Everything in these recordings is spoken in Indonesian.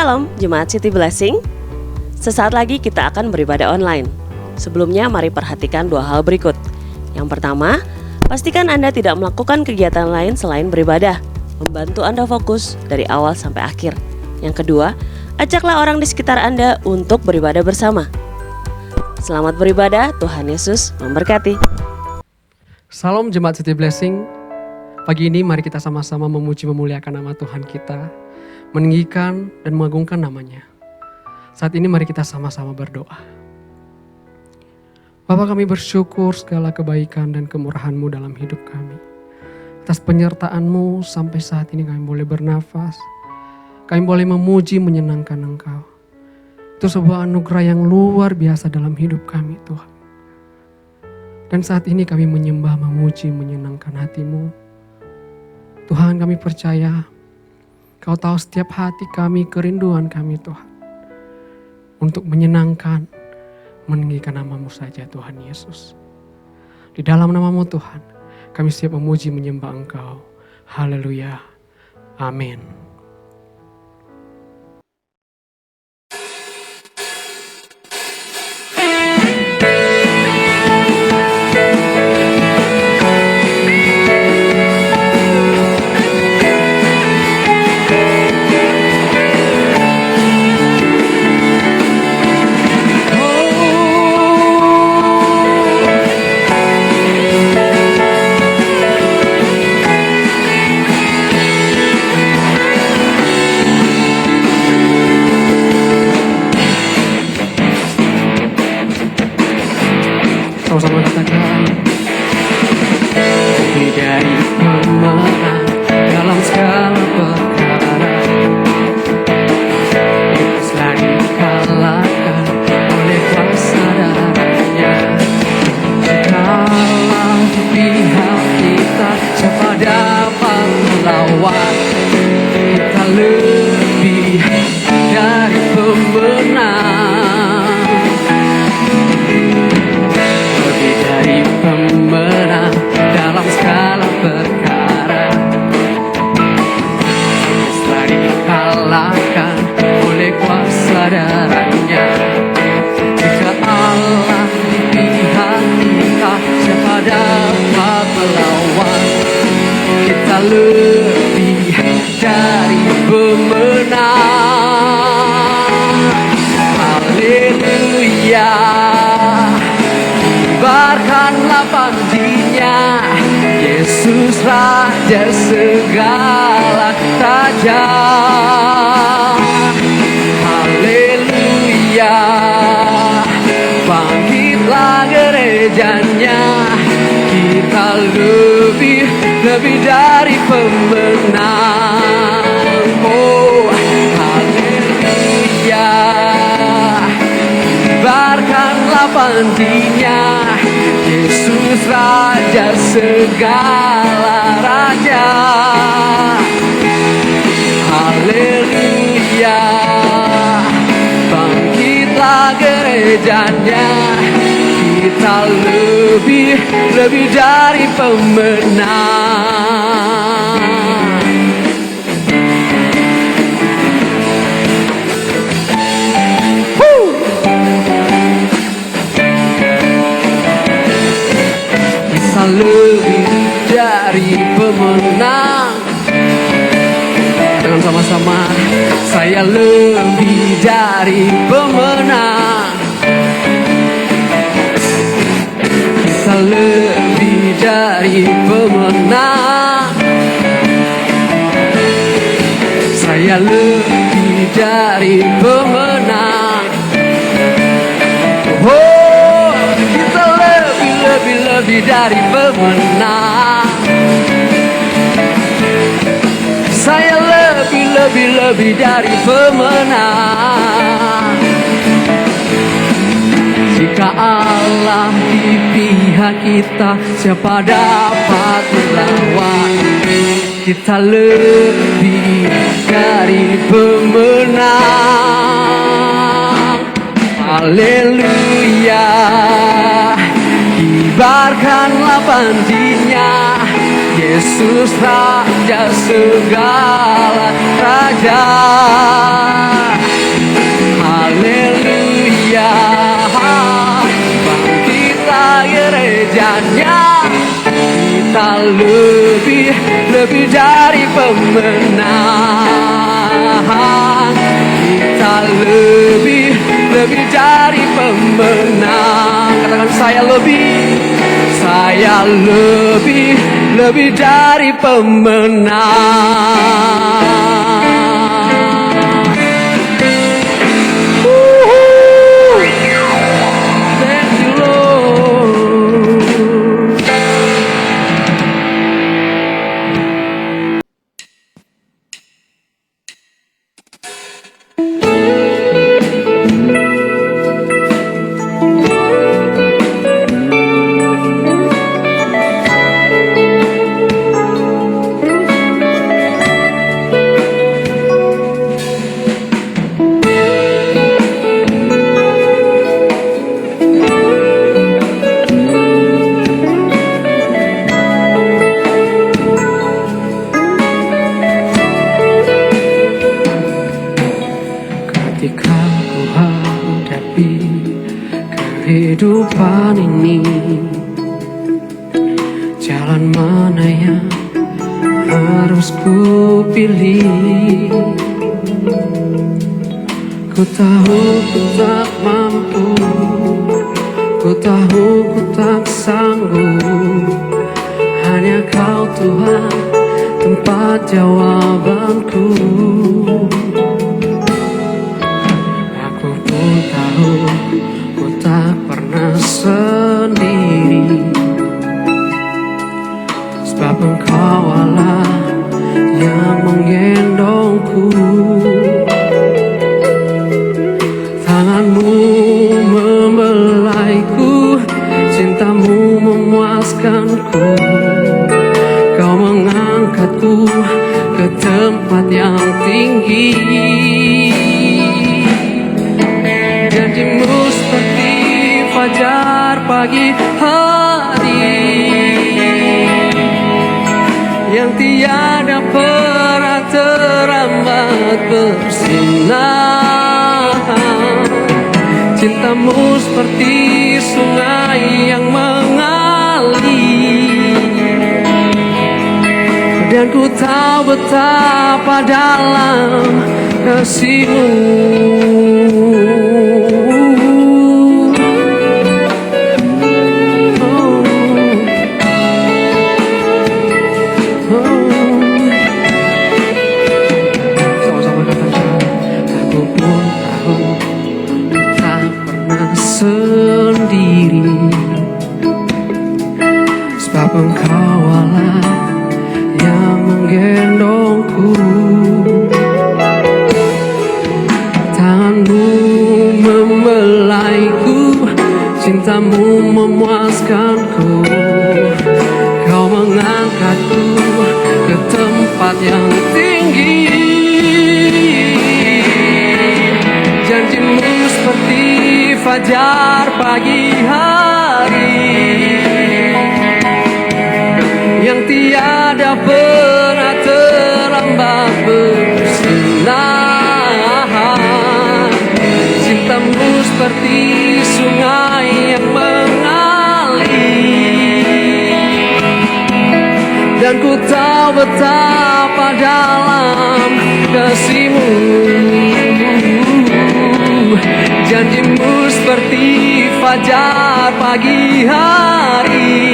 Shalom, Jemaat City Blessing. Sesaat lagi kita akan beribadah online. Sebelumnya mari perhatikan dua hal berikut. Yang pertama, pastikan Anda tidak melakukan kegiatan lain selain beribadah, membantu Anda fokus dari awal sampai akhir. Yang kedua, ajaklah orang di sekitar Anda untuk beribadah bersama. Selamat beribadah, Tuhan Yesus memberkati. Salam Jemaat City Blessing. Pagi ini mari kita sama-sama memuji memuliakan nama Tuhan kita, meninggikan dan mengagungkan namanya. Saat ini mari kita sama-sama berdoa. Bapa, kami bersyukur segala kebaikan dan kemurahan-Mu dalam hidup kami. Atas penyertaan-Mu sampai saat ini kami boleh bernafas. Kami boleh memuji menyenangkan Engkau. Itu sebuah anugerah yang luar biasa dalam hidup kami, Tuhan. Dan saat ini kami menyembah, memuji, menyenangkan hati-Mu. Tuhan, kami percaya Kau tahu setiap hati kami, kerinduan kami, Tuhan. Untuk menyenangkan, meninggikan nama-Mu saja, Tuhan Yesus. Di dalam nama-Mu, Tuhan, kami siap memuji, menyembah Engkau. Haleluya. Amin. Sama-sama katakan, lebih dari pemenang dalam segala perkara, iblislah dikalahkan oleh kuasa darahnya. Jikalau di pihak kita, siapa dapat melawan? Kita lebih dari pemenang. Pemenang dalam segala perkara, setelah dikalahkan oleh kuasa darahnya. Jika Allah di pihak kita, siapa dapat melawan? Kita lebih dari pemenang. Haleluya. Kibarkanlah panjinya, Yesus Raja segala raja. Haleluya. Bangkitlah gerejanya, kita lebih dari pemenang. Oh, haleluya. Kibarkanlah panjinya, Yesus Raja segala raja. Haleluya. Bangkitlah gerejanya, kita lebih dari pemenang. Lebih dari pemenang. Dengan sama-sama, saya lebih dari pemenang. Bisa lebih dari pemenang. Saya lebih dari pemenang. Oh, kita lebih dari pemenang. Saya lebih dari pemenang. Jika Allah di pihak kita, siapa dapat melawan? Kita lebih dari pemenang. Haleluya. Kibarkanlah panjinya, Yesus Yesus Raja segala raja. Haleluya, bangkitlah gerejanya. Kita lebih dari pemenang. Kita lebih dari pemenang. Katakan saya lebih dari pemenang. Thank you Lord. Ketika ku hadapi kehidupan ini, jalan mana yang harus ku pilih? Ku tahu ku tak mampu, ku tahu ku tak sanggup. Hanya Kau Tuhan tempat jawabanku. Ku tak pernah sendiri, sebab Engkau Allah yang menggendongku. Tangan-Mu membelaiku, cinta-Mu memuaskanku. Kau mengangkatku ke tempat yang tinggi. Janji-Mu seperti fajar pagi hari, yang tiada pernah terlambat bersinar. Cinta-Mu seperti sungai yang mengalir, dan ku tahu betapa dalam kasih-Mu. Sendiri, sebab Engkau Allah yang menggendongku. Tangan-Mu membelaiku, cinta-Mu memuaskanku. Kau mengangkatku ke tempat yang tinggi. Janji-Mu seperti fajar pagi hari, yang tiada pernah terlambat bersinar. Cinta-Mu seperti sungai yang mengalir, dan ku tahu betapa dalam kasih-Mu. Janji-Mu seperti fajar pagi hari,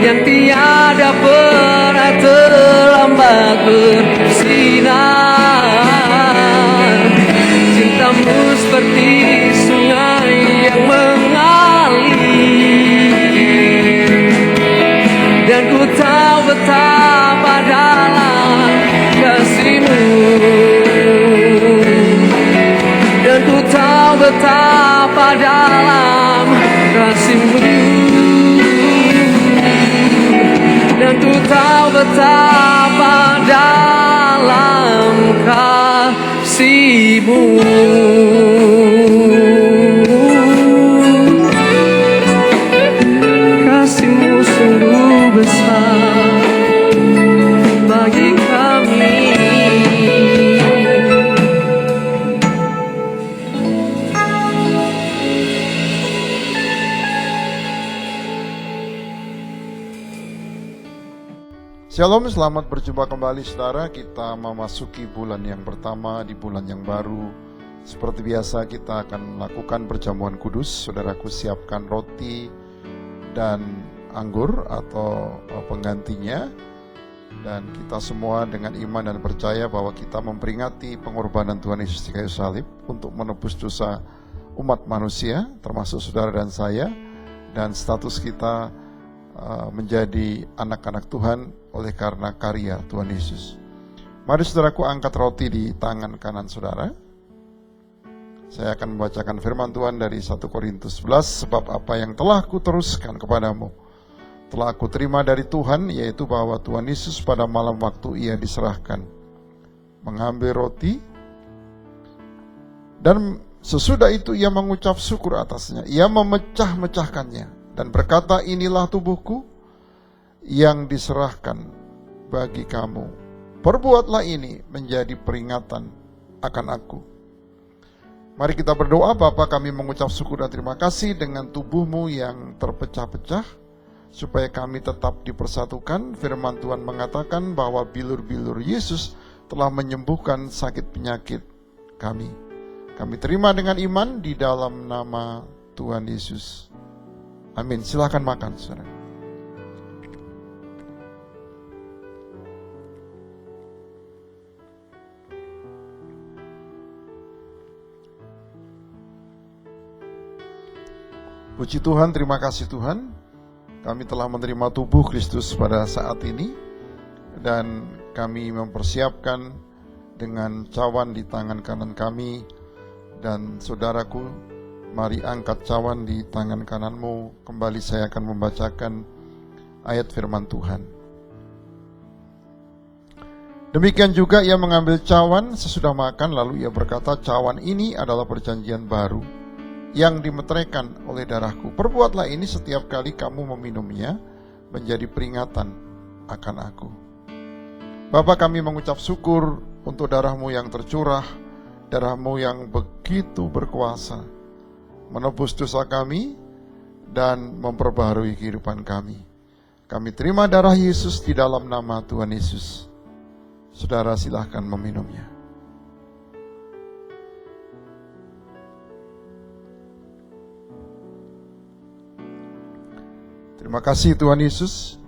yang tiada pernah terlambat bersinar. Cinta-Mu seperti sungai yang mengalir, dan ku tahu betapa dalam kasih-Mu. Dan ku tahu betapa dalam kasih-Mu. Dan ku tahu betapa dalam kasih-Mu. Kasih-Mu sungguh bagi kami. Shalom, selamat berjumpa kembali saudara. Kita memasuki bulan yang pertama di bulan yang baru. Seperti biasa kita akan melakukan perjamuan kudus. Saudaraku siapkan roti dan anggur atau penggantinya. Dan kita semua dengan iman dan percaya bahwa kita memperingati pengorbanan Tuhan Yesus di kayu salib untuk menebus dosa umat manusia, termasuk saudara dan saya. Dan status kita menjadi anak-anak Tuhan oleh karena karya Tuhan Yesus. Mari saudaraku angkat roti di tangan kanan saudara. Saya akan membacakan firman Tuhan dari 1 Korintus 11. Sebab apa yang telah kuteruskan kepadamu telah aku terima dari Tuhan, yaitu bahwa Tuhan Yesus pada malam waktu ia diserahkan mengambil roti, dan sesudah itu ia mengucap syukur atasnya. Ia memecah-mecahkannya dan berkata, inilah tubuhku yang diserahkan bagi kamu. Perbuatlah ini menjadi peringatan akan aku. Mari kita berdoa. Bapa, kami mengucap syukur dan terima kasih dengan tubuhmu yang terpecah-pecah, supaya kami tetap dipersatukan. Firman Tuhan mengatakan bahwa bilur-bilur Yesus telah menyembuhkan sakit penyakit kami. Kami terima dengan iman di dalam nama Tuhan Yesus. Amin. Silakan makan, saudara. Puji Tuhan, terima kasih Tuhan. Kami telah menerima tubuh Kristus pada saat ini, dan kami mempersiapkan dengan cawan di tangan kanan kami. Dan saudaraku, mari angkat cawan di tangan kananmu. Kembali saya akan membacakan ayat firman Tuhan. Demikian juga ia mengambil cawan sesudah makan, lalu ia berkata, cawan ini adalah perjanjian baru yang dimeteraikan oleh darahku. Perbuatlah ini setiap kali kamu meminumnya, menjadi peringatan akan aku. Bapa, kami mengucap syukur untuk darahmu yang tercurah, darahmu yang begitu berkuasa, menebus dosa kami dan memperbaharui kehidupan kami. Kami terima darah Yesus di dalam nama Tuhan Yesus. Saudara silahkan meminumnya. Terima kasih Tuhan Yesus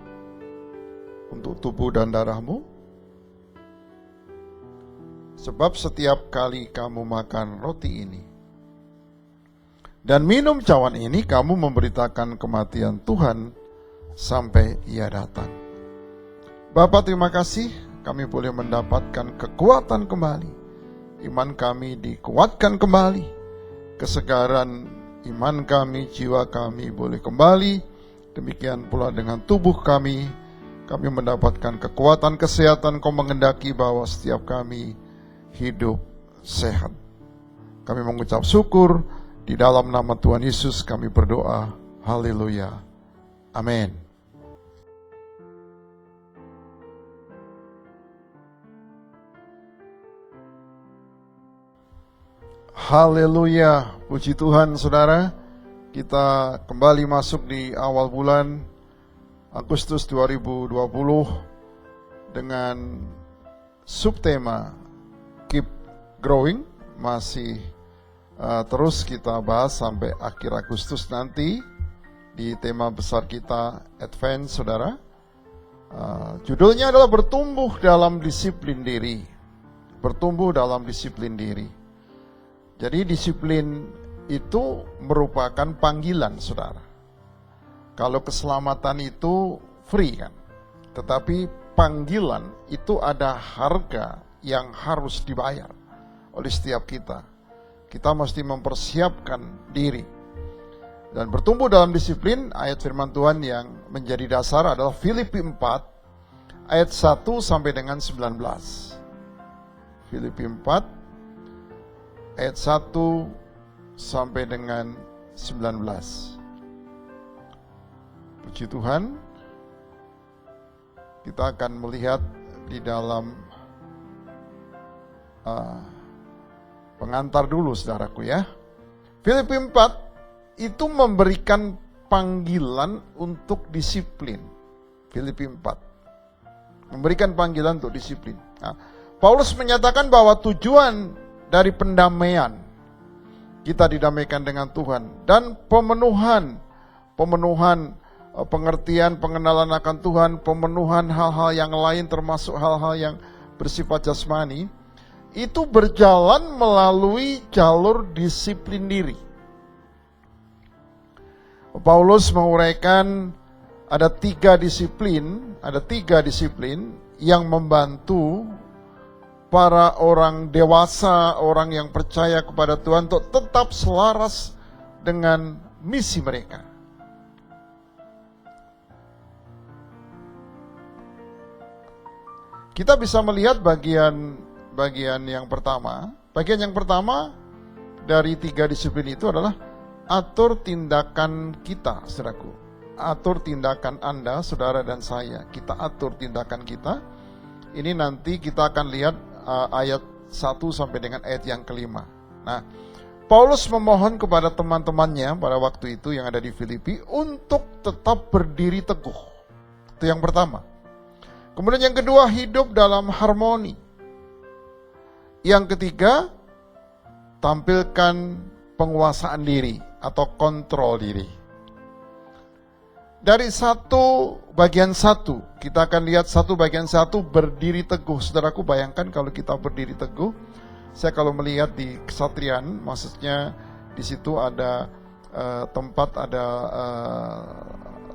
untuk tubuh dan darahmu. Sebab setiap kali kamu makan roti ini dan minum cawan ini, kamu memberitakan kematian Tuhan sampai ia datang. Bapa, terima kasih kami boleh mendapatkan kekuatan kembali. Iman kami dikuatkan kembali. Kesegaran iman kami, jiwa kami boleh kembali. Demikian pula dengan tubuh kami mendapatkan kekuatan kesehatan. Kau mengendaki bahwa setiap kami hidup sehat. Kami mengucap syukur di dalam nama Tuhan Yesus kami berdoa. Haleluya. Amin. Haleluya. Puji Tuhan saudara. Kita kembali masuk di awal bulan Agustus 2020 dengan subtema Keep Growing. Masih terus kita bahas sampai akhir Agustus nanti di tema besar kita Advance, saudara. Judulnya adalah bertumbuh dalam disiplin diri. Bertumbuh dalam disiplin diri. Jadi disiplin itu merupakan panggilan, saudara. Kalau keselamatan itu free kan, tetapi panggilan itu ada harga yang harus dibayar oleh setiap kita. Kita mesti mempersiapkan diri. Dan bertumbuh dalam disiplin, ayat firman Tuhan yang menjadi dasar adalah Filipi 4 ayat 1 sampai dengan 19. Filipi 4 ayat 1 sampai dengan 19. Puji Tuhan, kita akan melihat di dalam pengantar dulu saudaraku ya. Filipi 4 itu memberikan panggilan untuk disiplin. Filipi 4 memberikan panggilan untuk disiplin. Nah, Paulus menyatakan bahwa tujuan dari pendamaian, kita didamaikan dengan Tuhan, dan pemenuhan pengertian, pengenalan akan Tuhan, pemenuhan hal-hal yang lain termasuk hal-hal yang bersifat jasmani, itu berjalan melalui jalur disiplin diri. Paulus menguraikan ada tiga disiplin yang membantu para orang dewasa, orang yang percaya kepada Tuhan untuk tetap selaras dengan misi mereka. Kita bisa melihat bagian yang pertama. Bagian yang pertama dari tiga disiplin itu adalah atur tindakan kita, saudaraku. Atur tindakan Anda, saudara dan saya. Kita atur tindakan kita. Ini nanti kita akan lihat ayat 1 sampai dengan ayat yang kelima. Nah, Paulus memohon kepada teman-temannya pada waktu itu yang ada di Filipi untuk tetap berdiri teguh. Itu yang pertama. Kemudian yang kedua, hidup dalam harmoni. Yang ketiga, tampilkan penguasaan diri atau kontrol diri. Dari bagian satu, kita akan lihat bagian satu berdiri teguh. Saudaraku, bayangkan kalau kita berdiri teguh. Saya kalau melihat di Kesatrian, maksudnya di situ ada tempat, ada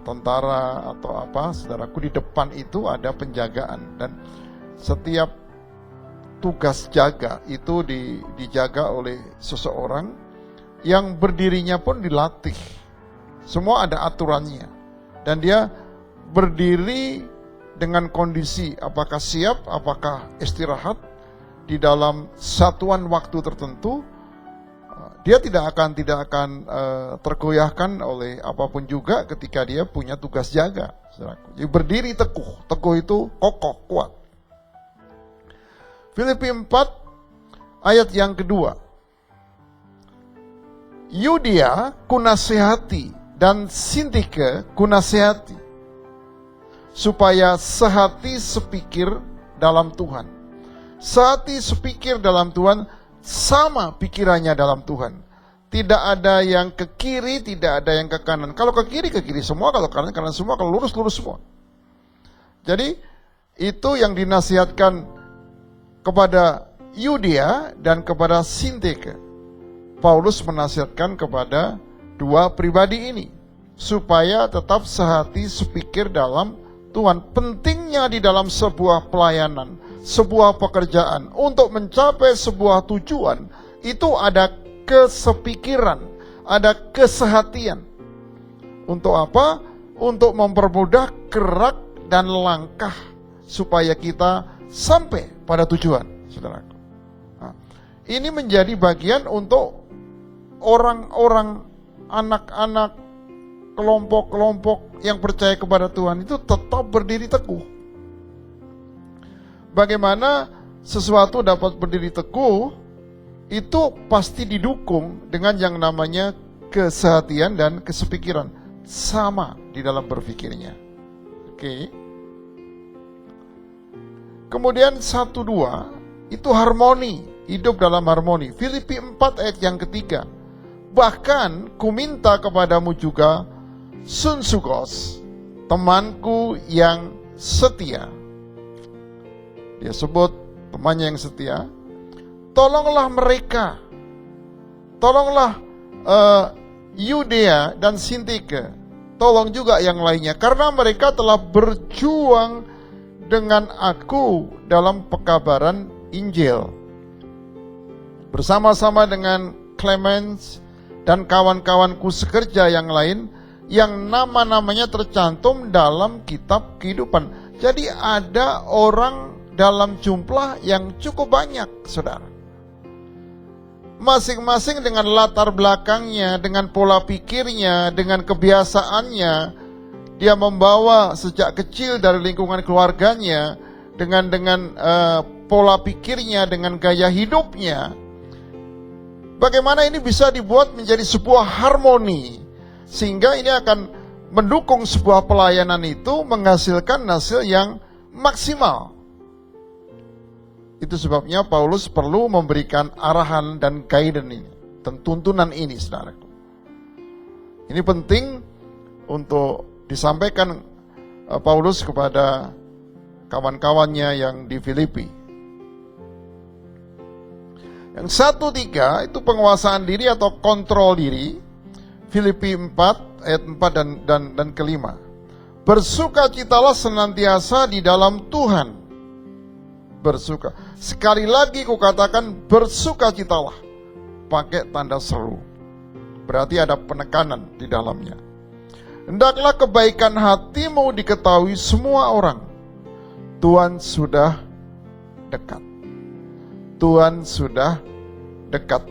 tentara atau apa, saudaraku, di depan itu ada penjagaan. Dan setiap tugas jaga itu dijaga oleh seseorang yang berdirinya pun dilatih. Semua ada aturannya. Dan dia berdiri dengan kondisi apakah siap, apakah istirahat di dalam satuan waktu tertentu. Dia tidak akan tergoyahkan oleh apapun juga ketika dia punya tugas jaga. Jadi berdiri teguh. Teguh itu kokoh, kuat. Filipi 4 ayat yang kedua. Yudia kunasihati dan Sintike kunasihati, supaya sehati sepikir dalam Tuhan. Sehati sepikir dalam Tuhan, sama pikirannya dalam Tuhan. Tidak ada yang ke kiri, tidak ada yang ke kanan. Kalau ke kiri semua, kalau kanan semua, kalau lurus semua. Jadi itu yang dinasihatkan kepada Yudia dan kepada Sintike. Paulus menasihatkan kepada dua pribadi ini supaya tetap sehati sepikir dalam Tuhan. Pentingnya di dalam sebuah pelayanan, sebuah pekerjaan, untuk mencapai sebuah tujuan, itu ada kesepikiran, ada kesehatian. Untuk apa? Untuk mempermudah gerak dan langkah supaya kita sampai pada tujuan, saudaraku. Nah, ini menjadi bagian untuk orang-orang, anak-anak, kelompok-kelompok yang percaya kepada Tuhan itu tetap berdiri teguh. Bagaimana sesuatu dapat berdiri teguh, itu pasti didukung dengan yang namanya kesehatian dan kesepikiran. Sama di dalam berpikirnya. Oke. Kemudian 1-2 itu harmoni, hidup dalam harmoni. Filipi 4 ayat yang ketiga. Bahkan kuminta kepadamu juga, Sunsukos, temanku yang setia. Dia sebut temannya yang setia. Tolonglah mereka. Tolonglah Yudea dan Sintike. Tolong juga yang lainnya. Karena mereka telah berjuang dengan aku dalam pekabaran Injil. Bersama-sama dengan Clemens dan kawan-kawanku sekerja yang lain yang nama-namanya tercantum dalam kitab kehidupan. Jadi ada orang dalam jumlah yang cukup banyak, saudara. Masing-masing dengan latar belakangnya, dengan pola pikirnya, dengan kebiasaannya. Dia membawa sejak kecil dari lingkungan keluarganya, dengan pola pikirnya, dengan gaya hidupnya. Bagaimana ini bisa dibuat menjadi sebuah harmoni, sehingga ini akan mendukung sebuah pelayanan itu menghasilkan hasil yang maksimal. Itu sebabnya Paulus perlu memberikan arahan dan guidance ini, dan tuntunan ini, saudaraku. Ini penting untuk disampaikan Paulus kepada kawan-kawannya yang di Filipi. Yang 1:3 itu penguasaan diri atau kontrol diri. Filipi 4 ayat 4 dan kelima. Bersukacitalah senantiasa di dalam Tuhan. Bersuka. Sekali lagi kukatakan bersukacitalah. Pakai tanda seru. Berarti ada penekanan di dalamnya. Hendaklah kebaikan hatimu diketahui semua orang. Tuhan sudah dekat. Tuhan sudah dekat.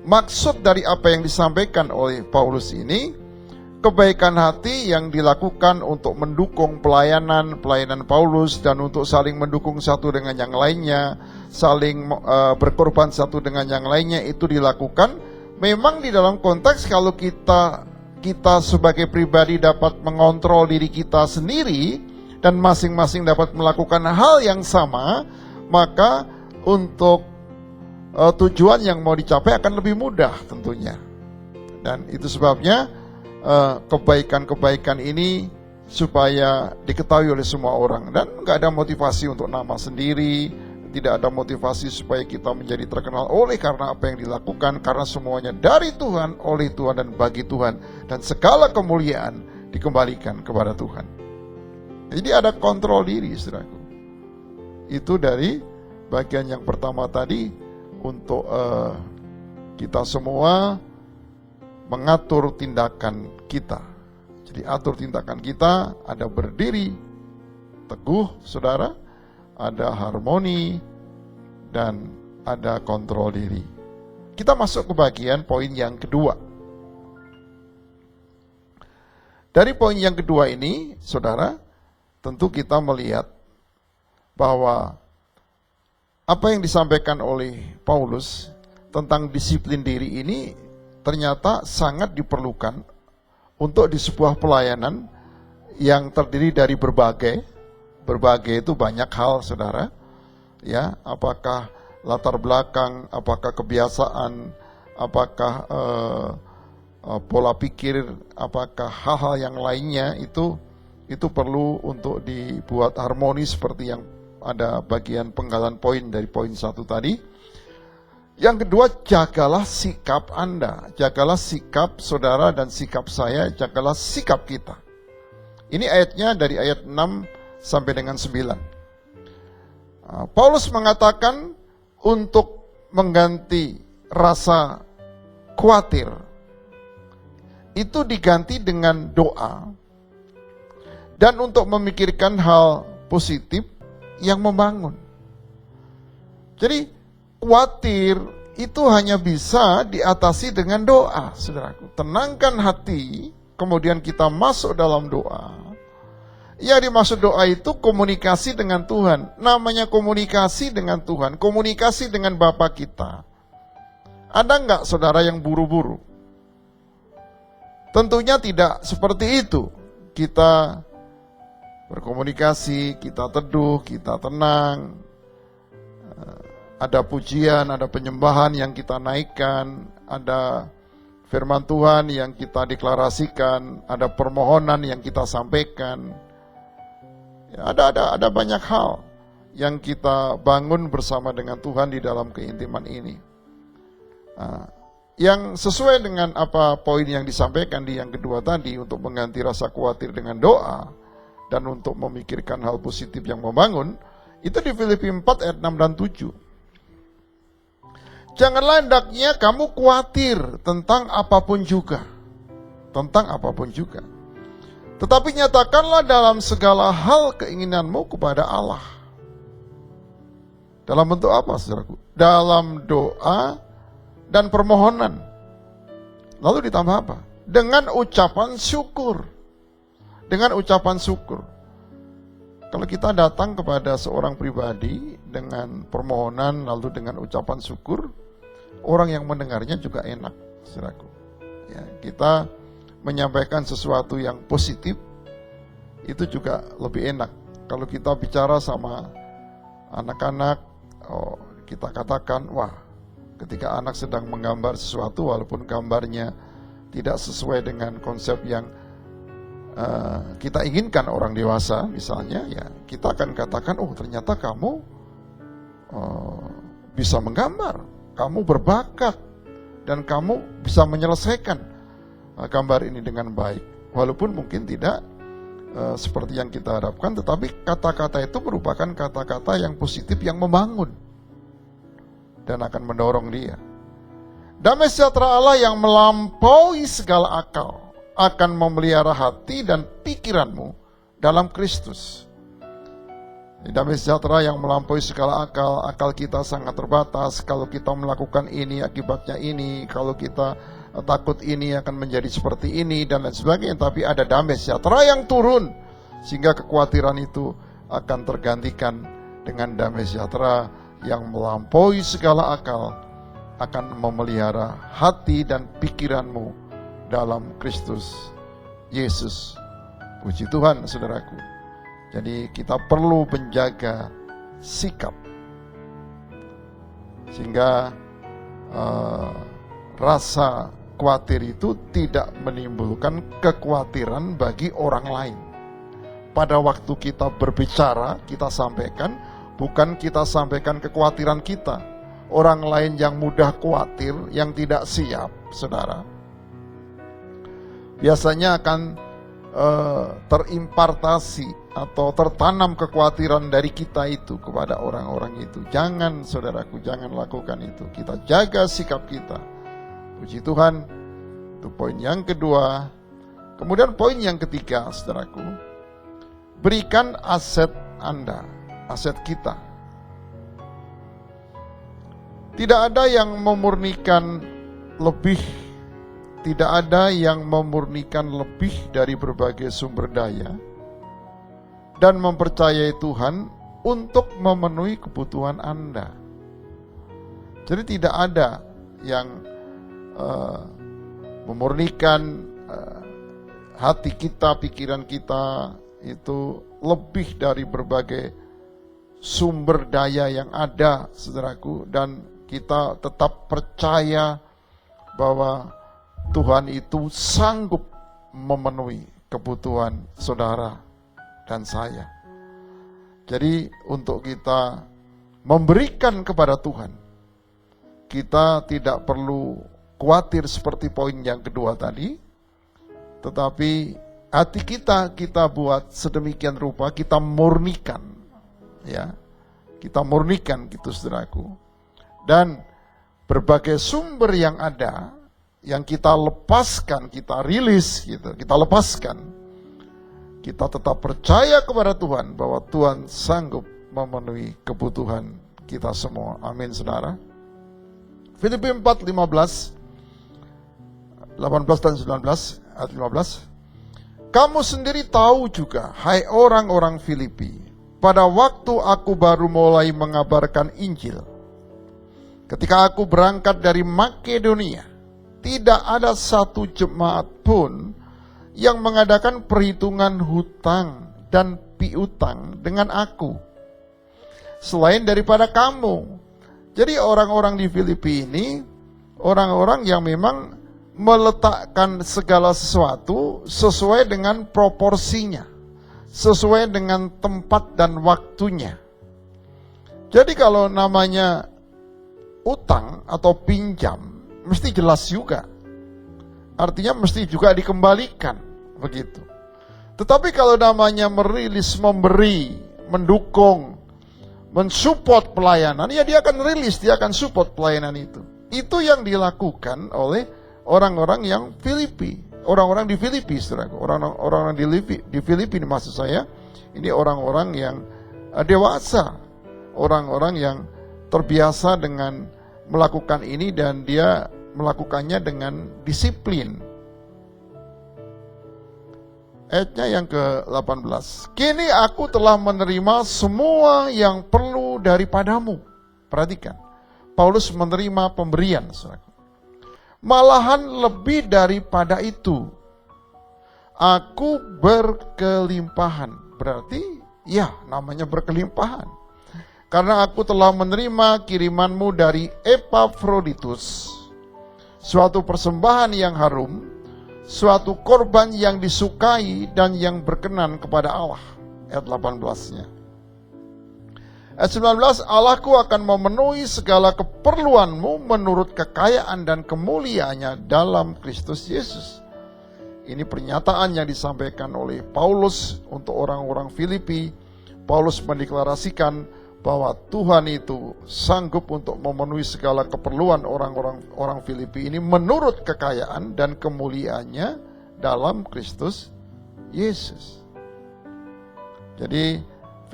Maksud dari apa yang disampaikan oleh Paulus ini, kebaikan hati yang dilakukan untuk mendukung pelayanan Paulus dan untuk saling mendukung satu dengan yang lainnya, saling berkorban satu dengan yang lainnya, itu dilakukan memang di dalam konteks kalau kita sebagai pribadi dapat mengontrol diri kita sendiri dan masing-masing dapat melakukan hal yang sama, maka untuk tujuan yang mau dicapai akan lebih mudah tentunya. Dan itu sebabnya kebaikan-kebaikan ini supaya diketahui oleh semua orang, dan nggak ada motivasi untuk nama sendiri, tidak ada motivasi supaya kita menjadi terkenal oleh karena apa yang dilakukan, karena semuanya dari Tuhan, oleh Tuhan, dan bagi Tuhan, dan segala kemuliaan dikembalikan kepada Tuhan. Jadi ada kontrol diri, saudaraku. Itu dari bagian yang pertama tadi, untuk kita semua mengatur tindakan kita. Jadi atur tindakan kita, ada berdiri teguh, saudara, ada harmoni, dan ada kontrol diri. Kita masuk ke bagian poin yang kedua. Dari poin yang kedua ini, saudara, tentu kita melihat bahwa apa yang disampaikan oleh Paulus tentang disiplin diri ini ternyata sangat diperlukan untuk di sebuah pelayanan yang terdiri dari berbagai itu banyak hal, saudara. Ya, apakah latar belakang, apakah kebiasaan, apakah pola pikir, apakah hal-hal yang lainnya, itu perlu untuk dibuat harmonis seperti yang ada bagian penggalan poin dari poin 1 tadi. Yang kedua, jagalah sikap Anda, jagalah sikap saudara dan sikap saya, jagalah sikap kita. Ini ayatnya dari ayat 6 sampai dengan 9. Paulus mengatakan untuk mengganti rasa khawatir, itu diganti dengan doa, dan untuk memikirkan hal positif yang membangun. Jadi khawatir itu hanya bisa diatasi dengan doa, saudaraku. Tenangkan hati, kemudian kita masuk dalam doa. Yang dimaksud doa itu komunikasi dengan Tuhan. Namanya komunikasi dengan Tuhan, komunikasi dengan Bapa kita. Ada enggak saudara yang buru-buru? Tentunya tidak seperti itu. Kita berkomunikasi, kita teduh, kita tenang. Ada pujian, ada penyembahan yang kita naikkan, ada firman Tuhan yang kita deklarasikan, ada permohonan yang kita sampaikan. Ya, ada banyak hal yang kita bangun bersama dengan Tuhan di dalam keintiman ini. Yang sesuai dengan apa poin yang disampaikan di yang kedua tadi, untuk mengganti rasa khawatir dengan doa dan untuk memikirkan hal positif yang membangun, itu di Filipi 4 ayat 6 dan 7. Janganlah hendaknya kamu khawatir tentang apapun juga. Tentang apapun juga. Tetapi nyatakanlah dalam segala hal keinginanmu kepada Allah. Dalam bentuk apa, saudaraku? Dalam doa dan permohonan. Lalu ditambah apa? Dengan ucapan syukur. Dengan ucapan syukur. Kalau kita datang kepada seorang pribadi dengan permohonan lalu dengan ucapan syukur, orang yang mendengarnya juga enak, saudaraku. Ya, kita menyampaikan sesuatu yang positif itu juga lebih enak. Kalau kita bicara sama anak-anak, kita katakan, wah, ketika anak sedang menggambar sesuatu walaupun gambarnya tidak sesuai dengan konsep yang kita inginkan orang dewasa misalnya, ya kita akan katakan, oh ternyata kamu bisa menggambar, kamu berbakat, dan kamu bisa menyelesaikan gambar ini dengan baik. Walaupun mungkin tidak seperti yang kita harapkan, tetapi kata-kata itu merupakan kata-kata yang positif, yang membangun, dan akan mendorong dia. Damai sejahtera Allah yang melampaui segala akal akan memelihara hati dan pikiranmu dalam Kristus. Damai sejahtera yang melampaui segala akal, akal kita sangat terbatas. Kalau kita melakukan ini, akibatnya ini. Kalau kita takut ini akan menjadi seperti ini, dan lain sebagainya. Tapi ada damai sejahtera yang turun, sehingga kekhawatiran itu akan tergantikan dengan damai sejahtera yang melampaui segala akal, akan memelihara hati dan pikiranmu dalam Kristus Yesus. Puji Tuhan, saudaraku. Jadi kita perlu menjaga sikap sehingga rasa khawatir itu tidak menimbulkan kekhawatiran bagi orang lain. Pada waktu kita berbicara, kita sampaikan, bukan kita sampaikan kekhawatiran kita. Orang lain yang mudah khawatir, yang tidak siap, saudara, biasanya akan terimpartasi atau tertanam kekhawatiran dari kita itu kepada orang-orang itu. Jangan, saudaraku, jangan lakukan itu. Kita jaga sikap kita. Puji Tuhan. Itu poin yang kedua. Kemudian poin yang ketiga, saudaraku, berikan aset Anda, aset kita. Tidak ada yang memurnikan lebih, tidak ada yang memurnikan lebih dari berbagai sumber daya dan mempercayai Tuhan untuk memenuhi kebutuhan Anda. Jadi tidak ada yang memurnikan hati kita, pikiran kita itu lebih dari berbagai sumber daya yang ada, saudaraku, dan kita tetap percaya bahwa Tuhan itu sanggup memenuhi kebutuhan saudara dan saya. Jadi untuk kita memberikan kepada Tuhan, kita tidak perlu khawatir seperti poin yang kedua tadi, tetapi hati kita buat sedemikian rupa, kita murnikan, ya, kita murnikan gitu, saudaraku. Dan berbagai sumber yang ada, yang kita lepaskan, kita rilis gitu, kita lepaskan. Kita tetap percaya kepada Tuhan bahwa Tuhan sanggup memenuhi kebutuhan kita semua. Amin, saudara. Filipi 4, 18 dan 19, ayat 15. Kamu sendiri tahu juga, hai orang-orang Filipi, pada waktu aku baru mulai mengabarkan Injil, ketika aku berangkat dari Makedonia, tidak ada satu jemaat pun yang mengadakan perhitungan hutang dan piutang dengan aku, selain daripada kamu. Jadi orang-orang di Filipi ini, orang-orang yang memang meletakkan segala sesuatu sesuai dengan proporsinya, sesuai dengan tempat dan waktunya. Jadi kalau namanya utang atau pinjam, mesti jelas juga. Artinya mesti juga dikembalikan, begitu. Tetapi kalau namanya merilis, memberi, mendukung, mensupport pelayanan, ya dia akan rilis, dia akan support pelayanan itu. Itu yang dilakukan oleh orang-orang yang Filipi, orang-orang di Filipi, saudaraku. Orang-orang di Filipi, maksud saya, ini orang-orang yang dewasa, orang-orang yang terbiasa dengan melakukan ini, dan dia melakukannya dengan disiplin. Ayatnya yang ke-18. Kini aku telah menerima semua yang perlu daripadamu. Perhatikan, Paulus menerima pemberian, saudara. Malahan lebih daripada itu, aku berkelimpahan. Berarti, ya namanya berkelimpahan. Karena aku telah menerima kirimanmu dari Epafroditus, suatu persembahan yang harum, suatu korban yang disukai dan yang berkenan kepada Allah. Ayat 18-nya. Ayat 19, Allahku akan memenuhi segala keperluanmu menurut kekayaan dan kemuliaannya dalam Kristus Yesus. Ini pernyataan yang disampaikan oleh Paulus untuk orang-orang Filipi. Paulus mendeklarasikan bahwa Tuhan itu sanggup untuk memenuhi segala keperluan orang Filipi ini menurut kekayaan dan kemuliaannya dalam Kristus Yesus. Jadi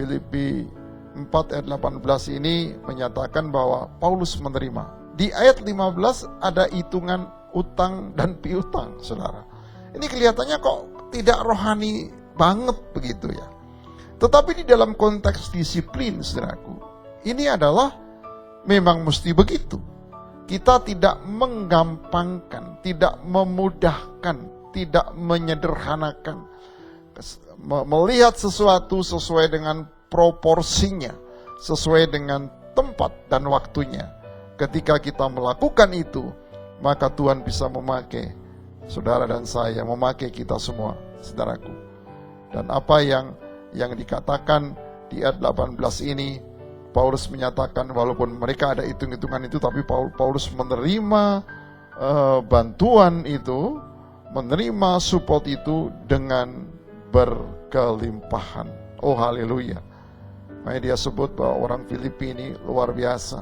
Filipi 4 ayat 18 ini menyatakan bahwa Paulus menerima. Di ayat 15 ada hitungan utang dan piutang, saudara. Ini kelihatannya kok tidak rohani banget begitu ya. Tetapi di dalam konteks disiplin, saudaraku, ini adalah memang mesti begitu. Kita tidak menggampangkan, tidak memudahkan, tidak menyederhanakan. Melihat sesuatu sesuai dengan proporsinya, sesuai dengan tempat dan waktunya. Ketika kita melakukan itu, maka Tuhan bisa memakai saudara dan saya, memakai kita semua, saudaraku. Dan apa yang dikatakan di ayat 18 ini, Paulus menyatakan walaupun mereka ada hitung-hitungan itu, tapi Paulus menerima bantuan itu, menerima support itu dengan berkelimpahan. Oh haleluya. Makanya dia sebut bahwa orang Filipi ini luar biasa.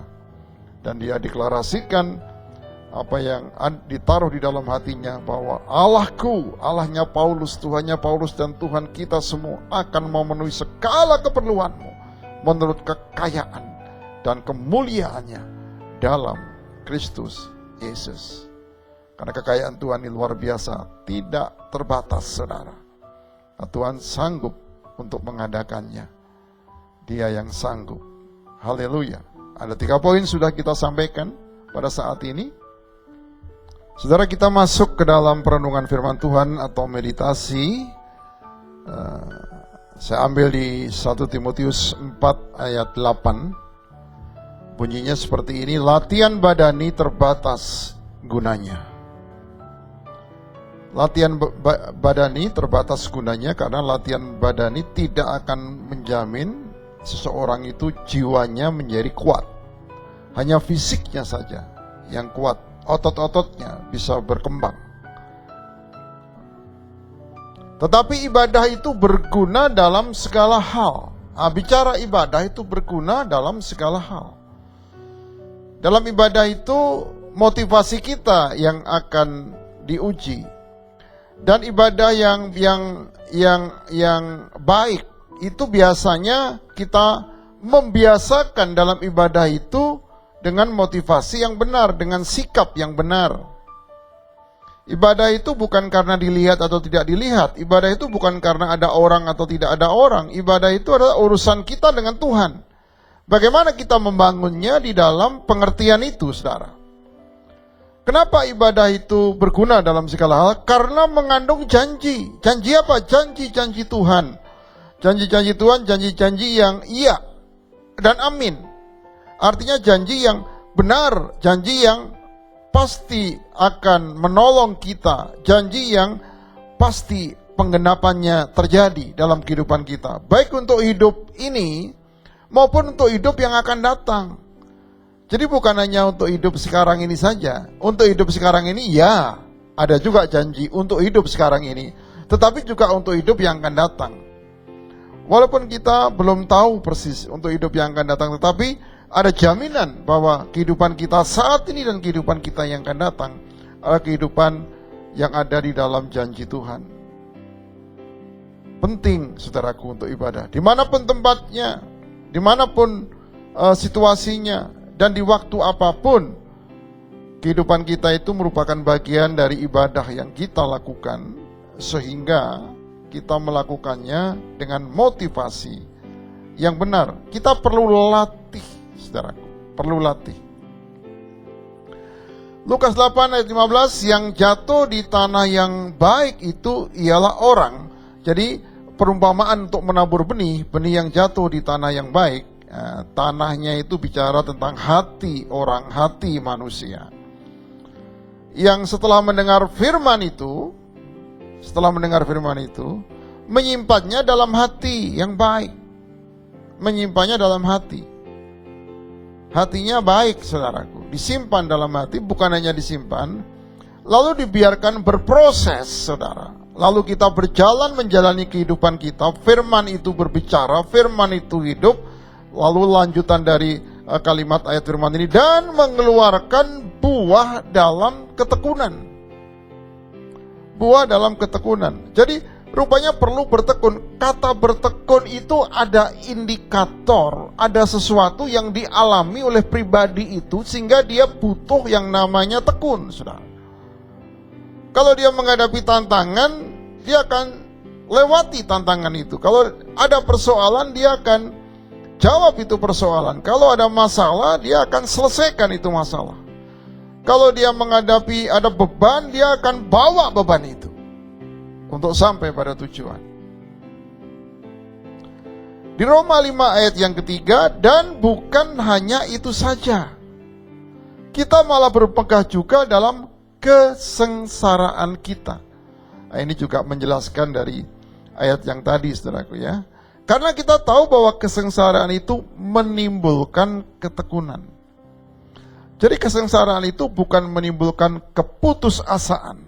Dan dia deklarasikan apa yang ditaruh di dalam hatinya, bahwa Allahku, Allahnya Paulus, Tuhannya Paulus dan Tuhan kita semua akan memenuhi segala keperluanmu menurut kekayaan dan kemuliaannya dalam Kristus Yesus. Karena kekayaan Tuhan ini luar biasa, tidak terbatas, saudara. Nah, Tuhan sanggup untuk mengadakannya. Dia yang sanggup. Haleluya. Ada 3 poin sudah kita sampaikan pada saat ini. Saudara, kita masuk ke dalam perenungan firman Tuhan atau meditasi. Saya ambil di 1 Timotius 4 ayat 8. Bunyinya seperti ini, latihan badani terbatas gunanya. Latihan badani terbatas gunanya karena latihan badani tidak akan menjamin seseorang itu jiwanya menjadi kuat. Hanya fisiknya saja yang kuat. Otot-ototnya bisa berkembang. Tetapi ibadah itu berguna dalam segala hal. Bicara ibadah itu berguna dalam segala hal. Dalam ibadah itu motivasi kita yang akan diuji. Dan ibadah yang baik itu biasanya kita membiasakan dalam ibadah itu dengan motivasi yang benar, dengan sikap yang benar. Ibadah itu bukan karena dilihat atau tidak dilihat. Ibadah itu bukan karena ada orang atau tidak ada orang. Ibadah itu adalah urusan kita dengan Tuhan. Bagaimana kita membangunnya di dalam pengertian itu, saudara. Kenapa ibadah itu berguna dalam segala hal? Karena mengandung janji. Janji apa? Janji-janji Tuhan. Janji-janji Tuhan, janji-janji yang iya dan amin. Artinya janji yang benar, janji yang pasti akan menolong kita, janji yang pasti penggenapannya terjadi dalam kehidupan kita. Baik untuk hidup ini maupun untuk hidup yang akan datang. Jadi bukan hanya untuk hidup sekarang ini saja. Untuk hidup sekarang ini ya, ada juga janji untuk hidup sekarang ini. Tetapi juga untuk hidup yang akan datang. Walaupun kita belum tahu persis untuk hidup yang akan datang, tetapi ada jaminan bahwa kehidupan kita saat ini dan kehidupan kita yang akan datang adalah kehidupan yang ada di dalam janji Tuhan. Penting, saudaraku, untuk ibadah. Dimanapun tempatnya, dimanapun situasinya, dan di waktu apapun, kehidupan kita itu merupakan bagian dari ibadah yang kita lakukan, sehingga kita melakukannya dengan motivasi yang benar. Kita perlu latih, saudaraku, perlu latih. Lukas 8 ayat 15, yang jatuh di tanah yang baik itu ialah orang. Jadi perumpamaan untuk menabur benih yang jatuh di tanah yang baik, tanahnya itu bicara tentang hati orang, hati manusia. Yang setelah mendengar firman itu, menyimpannya dalam hati yang baik. Menyimpannya dalam hati. Hatinya baik, saudaraku. Disimpan dalam hati, bukan hanya disimpan, lalu dibiarkan berproses, saudara. Lalu kita berjalan menjalani kehidupan kita, firman itu berbicara, firman itu hidup, lalu lanjutan dari kalimat ayat firman ini, dan mengeluarkan buah dalam ketekunan. Buah dalam ketekunan. Jadi rupanya perlu bertekun. Kata bertekun itu ada indikator, ada sesuatu yang dialami oleh pribadi itu sehingga dia butuh yang namanya tekun, saudara. Kalau dia menghadapi tantangan, dia akan lewati tantangan itu. Kalau ada persoalan, dia akan jawab itu persoalan. Kalau ada masalah, dia akan selesaikan itu masalah. Kalau dia menghadapi ada beban, dia akan bawa beban itu untuk sampai pada tujuan. Di Roma 5 ayat yang ketiga, dan bukan hanya itu saja, kita malah berpegah juga dalam kesengsaraan kita. Nah, ini juga menjelaskan dari ayat yang tadi, saudaraku ya. Karena kita tahu bahwa kesengsaraan itu menimbulkan ketekunan. Jadi kesengsaraan itu bukan menimbulkan keputusasaan,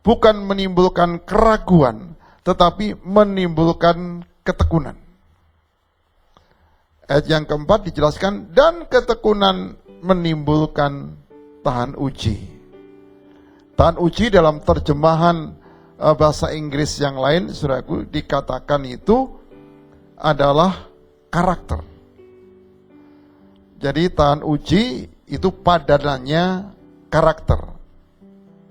bukan menimbulkan keraguan, tetapi menimbulkan ketekunan. Ayat yang keempat dijelaskan, dan ketekunan menimbulkan tahan uji. Tahan uji dalam terjemahan bahasa Inggris yang lain, saudaraku, dikatakan itu adalah karakter. Jadi tahan uji itu padanannya karakter,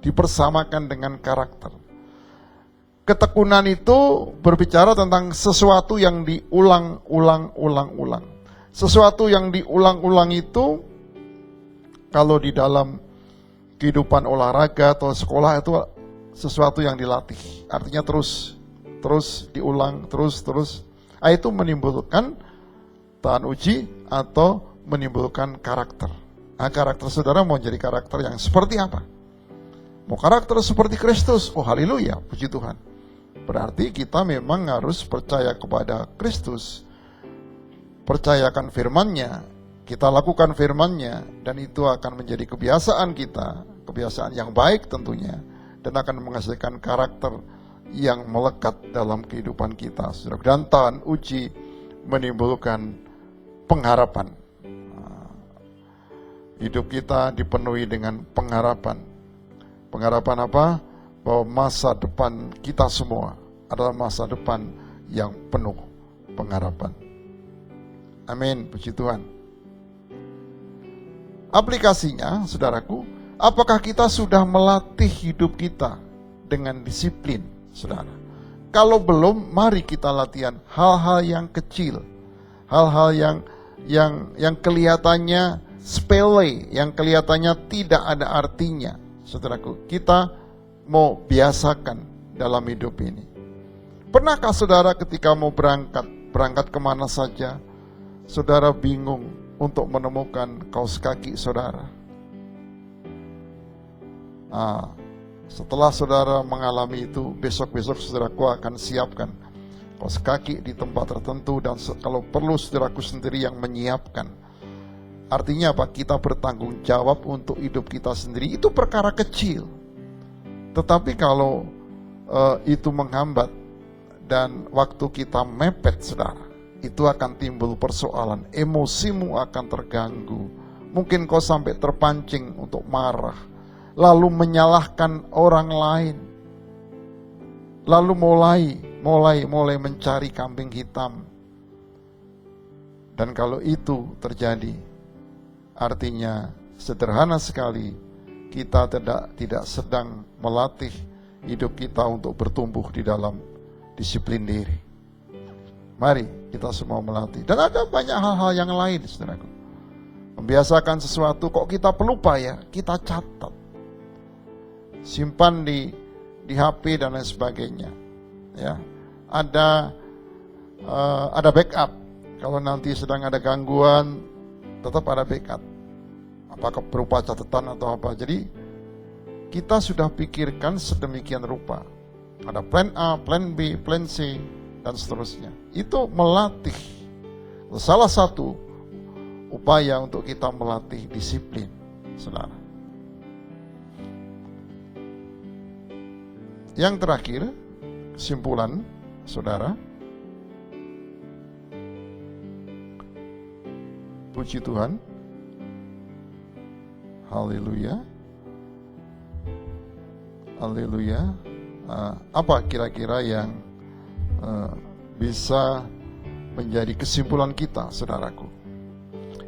dipersamakan dengan karakter. Ketekunan itu berbicara tentang sesuatu yang diulang-ulang. Sesuatu yang diulang-ulang itu, kalau di dalam kehidupan olahraga atau sekolah itu sesuatu yang dilatih. Artinya terus diulang, terus. Nah, itu menimbulkan tahan uji atau menimbulkan karakter. Nah, karakter saudara mau jadi karakter yang seperti apa? Mau karakter seperti Kristus? Oh haleluya, puji Tuhan. Berarti kita memang harus percaya kepada Kristus. Percayakan firman-Nya, kita lakukan firman-Nya, dan itu akan menjadi kebiasaan kita, kebiasaan yang baik tentunya, dan akan menghasilkan karakter yang melekat dalam kehidupan kita. Dan tahan uji menimbulkan pengharapan. Hidup kita dipenuhi dengan pengharapan. Pengharapan apa? Bahwa masa depan kita semua adalah masa depan yang penuh pengharapan. Amin, puji Tuhan. Aplikasinya, saudaraku, apakah kita sudah melatih hidup kita dengan disiplin, saudara? Kalau belum, mari kita latihan hal-hal yang kecil, hal-hal yang kelihatannya sepele, yang kelihatannya tidak ada artinya, saudaraku. Kita mau biasakan dalam hidup ini. Pernahkah saudara ketika mau berangkat kemana saja, saudara bingung untuk menemukan kaos kaki saudara? Setelah saudara mengalami itu, besok-besok saudaraku akan siapkan kaos kaki di tempat tertentu, dan kalau perlu saudaraku sendiri yang menyiapkan. Artinya apa? Kita bertanggung jawab untuk hidup kita sendiri. Itu perkara kecil. Tetapi kalau itu menghambat dan waktu kita mepet, saudara, itu akan timbul persoalan. Emosimu akan terganggu. Mungkin kau sampai terpancing untuk marah, lalu menyalahkan orang lain, lalu mulai mencari kambing hitam. Dan kalau itu terjadi, artinya sederhana sekali, kita tidak sedang melatih hidup kita untuk bertumbuh di dalam disiplin diri. Mari kita semua melatih. Dan ada banyak hal-hal yang lain, saudaraku. Membiasakan sesuatu kok kita pelupa ya, kita catat. Simpan di HP dan lain sebagainya. Ya. Ada backup. Kalau nanti sedang ada gangguan, tetap ada backup. Apakah berupa catatan atau apa. Jadi kita sudah pikirkan sedemikian rupa. Ada plan A, plan B, plan C, dan seterusnya. Itu melatih. Salah satu upaya untuk kita melatih disiplin, saudara. Yang terakhir, kesimpulan, saudara. Puji Tuhan. Haleluya. Haleluya. Apa kira-kira yang bisa menjadi kesimpulan kita, saudaraku?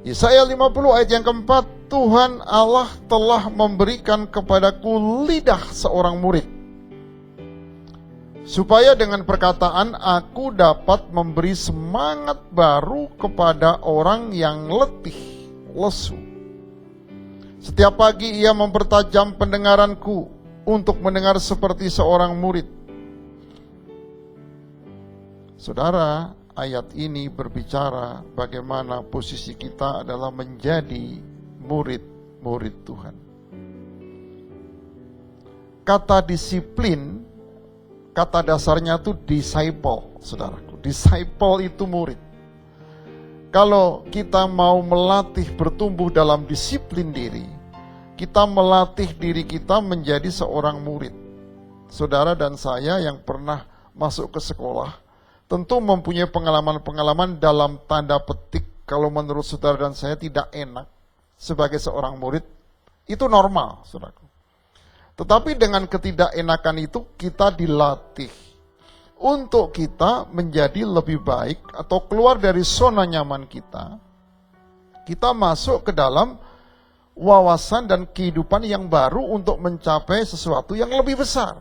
Yesaya 50 ayat yang keempat, Tuhan Allah telah memberikan kepadaku lidah seorang murid, supaya dengan perkataan aku dapat memberi semangat baru kepada orang yang letih, lesu. Setiap pagi ia mempertajam pendengaranku untuk mendengar seperti seorang murid. Saudara, ayat ini berbicara bagaimana posisi kita adalah menjadi murid-murid Tuhan. Kata disiplin, kata dasarnya itu disciple, saudaraku. Disciple itu murid. Kalau kita mau melatih bertumbuh dalam disiplin diri, kita melatih diri kita menjadi seorang murid. Saudara dan saya yang pernah masuk ke sekolah, tentu mempunyai pengalaman-pengalaman dalam tanda petik, kalau menurut saudara dan saya tidak enak sebagai seorang murid, itu normal, saudaraku. Tetapi dengan ketidakenakan itu kita dilatih untuk kita menjadi lebih baik atau keluar dari zona nyaman kita. Kita masuk ke dalam wawasan dan kehidupan yang baru untuk mencapai sesuatu yang lebih besar.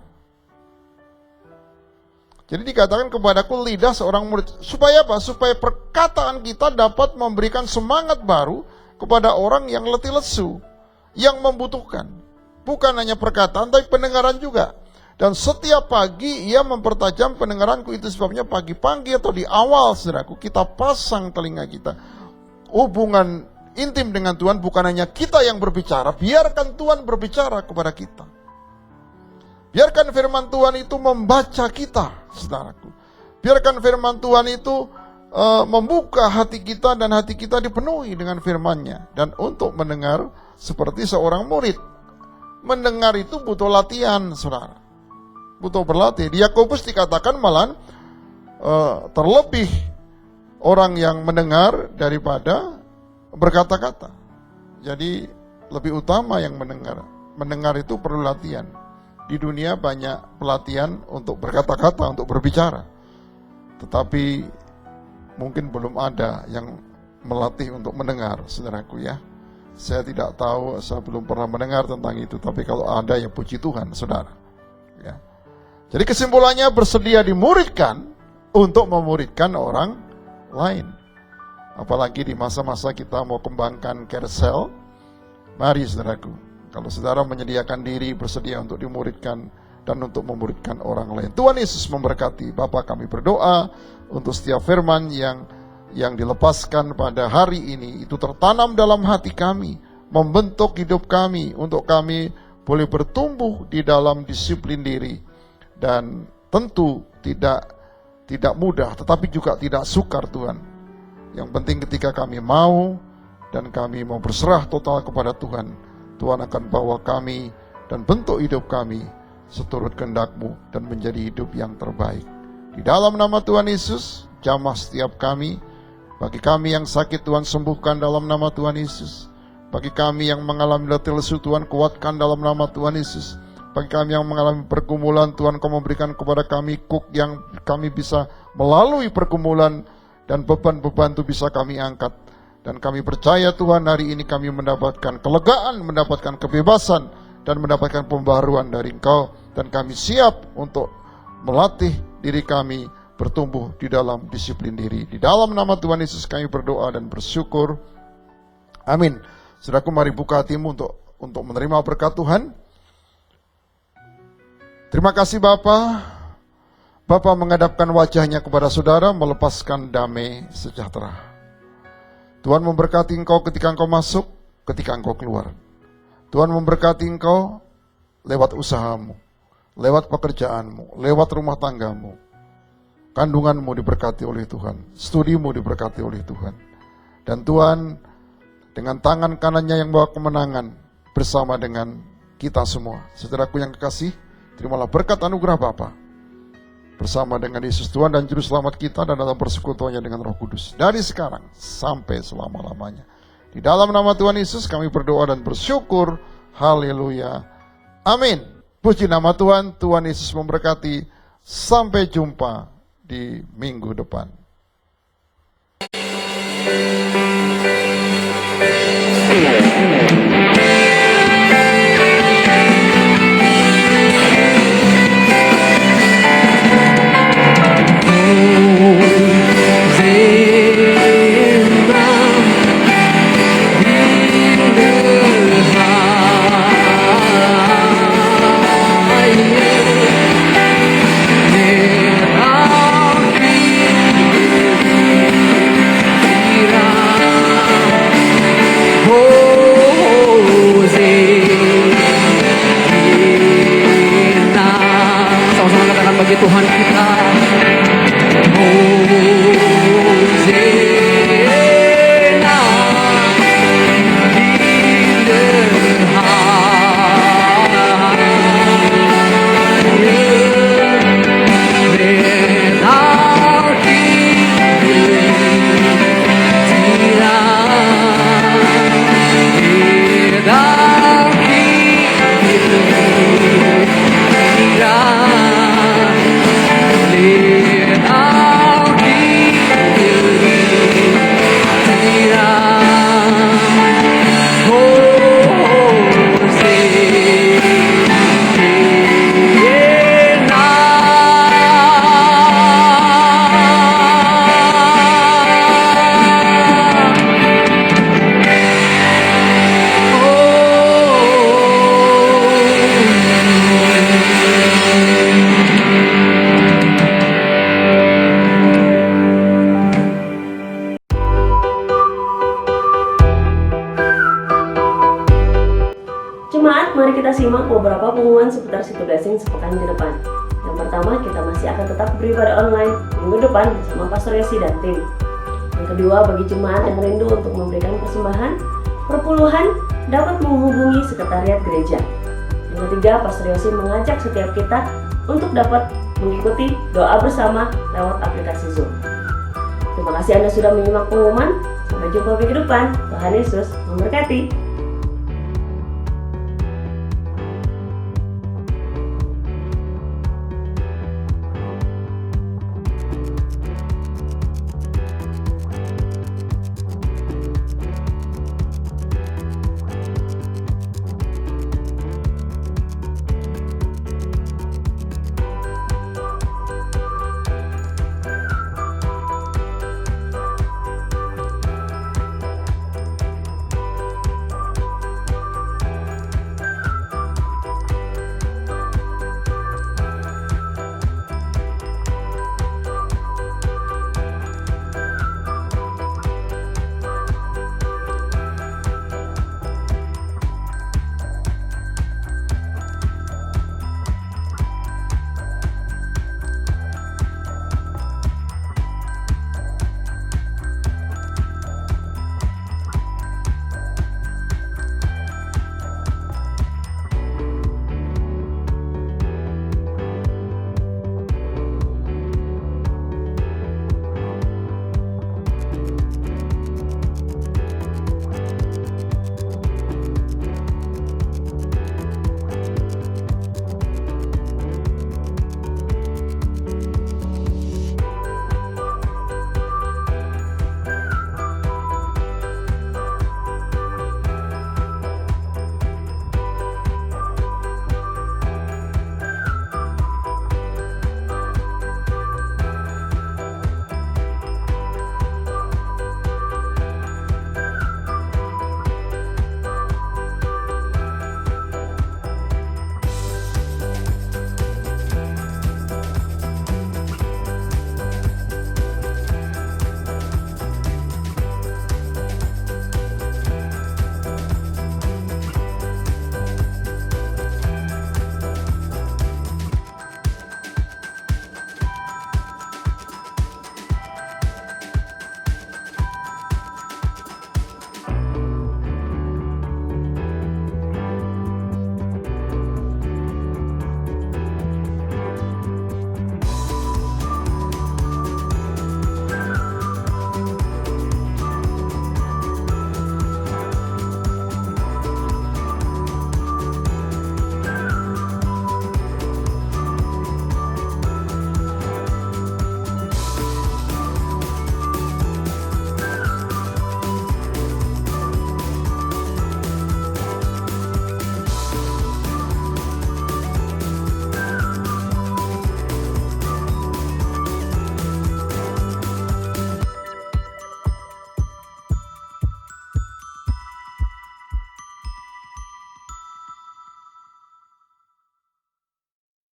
Jadi dikatakan kepadaku lidah seorang murid. Supaya apa? Supaya perkataan kita dapat memberikan semangat baru kepada orang yang letih lesu, yang membutuhkan. Bukan hanya perkataan, tapi pendengaran juga. Dan setiap pagi ia mempertajam pendengaranku. Itu sebabnya pagi-pagi atau di awal, saudaraku, kita pasang telinga kita. Hubungan intim dengan Tuhan bukan hanya kita yang berbicara, biarkan Tuhan berbicara kepada kita. Biarkan firman Tuhan itu membaca kita, saudaraku. Biarkan firman Tuhan itu membuka hati kita dan hati kita dipenuhi dengan firman-Nya. Dan untuk mendengar seperti seorang murid. Mendengar itu butuh latihan, saudara. Butuh berlatih. Di Yakobus dikatakan malah terlebih orang yang mendengar daripada berkata-kata. Jadi lebih utama yang mendengar. Mendengar itu perlu latihan. Di dunia banyak pelatihan untuk berkata-kata, untuk berbicara. Tetapi mungkin belum ada yang melatih untuk mendengar, saudaraku ya. Saya tidak tahu, saya belum pernah mendengar tentang itu. Tapi kalau ada ya puji Tuhan, saudara. Ya. Jadi kesimpulannya bersedia dimuridkan untuk memuridkan orang lain. Apalagi di masa-masa kita mau kembangkan carousel. Mari saudaraku, kalau saudara menyediakan diri bersedia untuk dimuridkan dan untuk memuridkan orang lain. Tuhan Yesus memberkati. Bapa, kami berdoa untuk setiap firman yang dilepaskan pada hari ini itu tertanam dalam hati kami, membentuk hidup kami untuk kami boleh bertumbuh di dalam disiplin diri. Dan tentu tidak mudah, tetapi juga tidak sukar Tuhan. Yang penting ketika kami mau dan kami mau berserah total kepada Tuhan, Tuhan akan bawa kami dan bentuk hidup kami seturut kehendak-Mu dan menjadi hidup yang terbaik. Di dalam nama Tuhan Yesus, jamah setiap kami. Bagi kami yang sakit, Tuhan sembuhkan dalam nama Tuhan Yesus. Bagi kami yang mengalami letih lesu, Tuhan kuatkan dalam nama Tuhan Yesus. Bagi kami yang mengalami pergumulan, Tuhan Kau memberikan kepada kami kuk yang kami bisa melalui pergumulan dan beban-beban itu bisa kami angkat. Dan kami percaya Tuhan hari ini kami mendapatkan kelegaan, mendapatkan kebebasan dan mendapatkan pembaruan dari Engkau. Dan kami siap untuk melatih diri kami bertumbuh di dalam disiplin diri. Di dalam nama Tuhan Yesus kami berdoa dan bersyukur. Amin. Saudaraku, mari buka hatimu untuk menerima berkat Tuhan. Terima kasih Bapa. Bapa menghadapkan wajahnya kepada saudara, melepaskan damai sejahtera. Tuhan memberkati engkau ketika engkau masuk, ketika engkau keluar. Tuhan memberkati engkau lewat usahamu, lewat pekerjaanmu, lewat rumah tanggamu. Kandunganmu diberkati oleh Tuhan, studimu diberkati oleh Tuhan. Dan Tuhan dengan tangan kanannya yang bawa kemenangan bersama dengan kita semua. Saudaraku yang kekasih, terimalah berkat anugerah Bapa bersama dengan Yesus Tuhan dan Juru Selamat kita dan dalam persekutuannya dengan Roh Kudus dari sekarang sampai selama-lamanya. Di dalam nama Tuhan Yesus kami berdoa dan bersyukur. Haleluya. Amin. Puji nama Tuhan. Tuhan Yesus memberkati. Sampai jumpa di minggu depan. Bagi Tuhan kita, Jemaat, mari kita simak beberapa pengumuman seputar City Blessing sepekan ke depan. Yang pertama, kita masih akan tetap beribadah online minggu depan bersama Pastor Yosi dan tim. Yang kedua, bagi jemaat yang rindu untuk memberikan persembahan, perpuluhan dapat menghubungi sekretariat gereja. Yang ketiga, Pastor Yosi mengajak setiap kita untuk dapat mengikuti doa bersama lewat aplikasi Zoom. Terima kasih Anda sudah menyimak pengumuman. Sampai jumpa minggu depan. Tuhan Yesus memberkati.